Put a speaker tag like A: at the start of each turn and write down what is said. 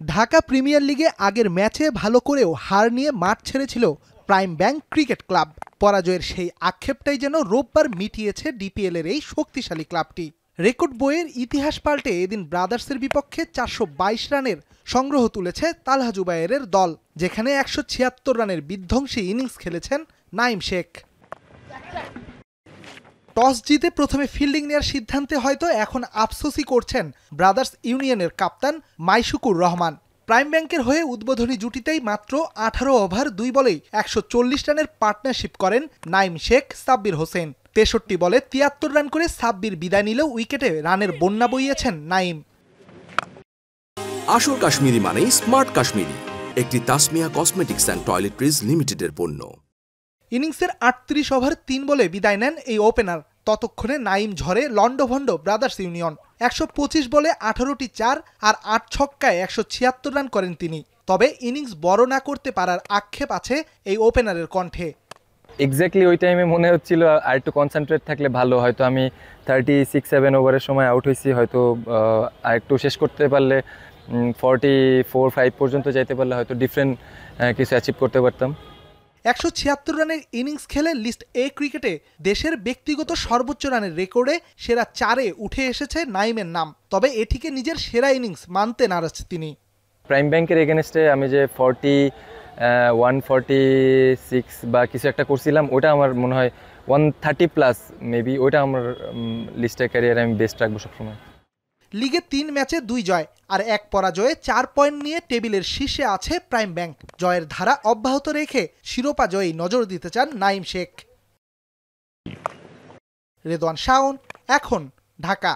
A: Dhaka premier লিগে আগের ম্যাচে ভালো করেও হার নিয়ে মাঠ ছেড়েছিল প্রাইম ব্যাংক ক্রিকেট ক্লাব। পরাজয়ের সেই আক্ষেপটাই যেন রোববার মিটিয়েছে ডিপিএল এর এই শক্তিশালী ক্লাবটি। রেকর্ড বইয়ের ইতিহাস পাল্টে এদিন ব্রাদার্সের বিপক্ষে ৪২২ রানের সংগ্রহ তুলেছে তালহা জুবায়েরের দল, যেখানে ১৭৬ রানের বিধ্বংসী ইনিংস খেলেছেন নাঈম শেখ। টস জিতে প্রথমে ফিল্ডিং নেওয়ার সিদ্ধান্তে হয়তো এখন আফসোসই করছেন ব্রাদার্স ইউনিয়নের কাপ্তান মাইশুকুর রহমান। প্রাইম ব্যাংকের হয়ে উদ্বোধনী জুটিতেই মাত্র ১৮ ওভার ২ বলেই ১৪০ রানের পার্টনারশিপ করেন নাঈম শেখ সাব্বির হোসেন। ৬৩ বলে ৭৩ রান করে সাব্বির বিদায় নিলেও উইকেটে রানের বন্যা বইয়েছেন নাঈম।
B: আসল কাশ্মীরি মানেই স্মার্ট কাশ্মীরি, একটি তাসমিয়া কসমেটিক্স অ্যান্ড টয়লেট্রিজ লিমিটেডের পণ্য।
A: ইনিংসের ৩৮ ওভার ৩ বলে বিদায় নেন এই ওপেনার। ততক্ষণে নাঈম ঝড়ে লন্ডভন্ড ব্রাদার্স ইউনিয়ন। ১২৫ বলে ১৮টি ৪ আর ৮ ছক্কায় ১৭৬ রান করেন তিনি। তবে ইনিংস বড় না করতে পারার আক্ষেপ আছে এই ওপেনারের কণ্ঠে।
C: এক্স্যাক্টলি ওই টাইমে মনে হচ্ছিল আর একটু কনসেন্ট্রেট থাকলে ভালো, হয়তো আমি 36-7 ওভারের সময় আউট হয়েছি, হয়তো আর একটু শেষ করতে পারলে 44-5 পর্যন্ত যাইতে পারলে হয়তো ডিফারেন্ট কিছু অ্যাচিভ করতে পারতাম।
A: ১৭৬ রানের ইনিংস খেলে লিস্ট এ ক্রিকেটে দেশের ব্যক্তিগত সর্বোচ্চ রানের রেকর্ডে সেরা ৪-এ উঠে এসেছে নাঈমের নাম। তবে এটিকে নিজের সেরা ইনিংস মানতে নারাজ তিনি।
C: প্রাইম ব্যাংকের এগেনস্টে আমি যে 146 বা কিছু একটা করছিলাম, ওটা আমার মনে হয় 130+ মেবি, ওটা আমার লিস্টের ক্যারিয়ারে আমি বেস্ট রাখবো সবসময়।
A: লিগে ৩ ম্যাচে ২ জয় আর ১ পরাজয়ে ৪ পয়েন্ট নিয়ে টেবিলের শীর্ষে আছে প্রাইম ব্যাংক। জয়ের ধারা অব্যাহত রেখে শিরোপা জয়ী নজর দিতে চান নাঈম শেখ। রেদওয়ান শাওন, এখন, ঢাকা।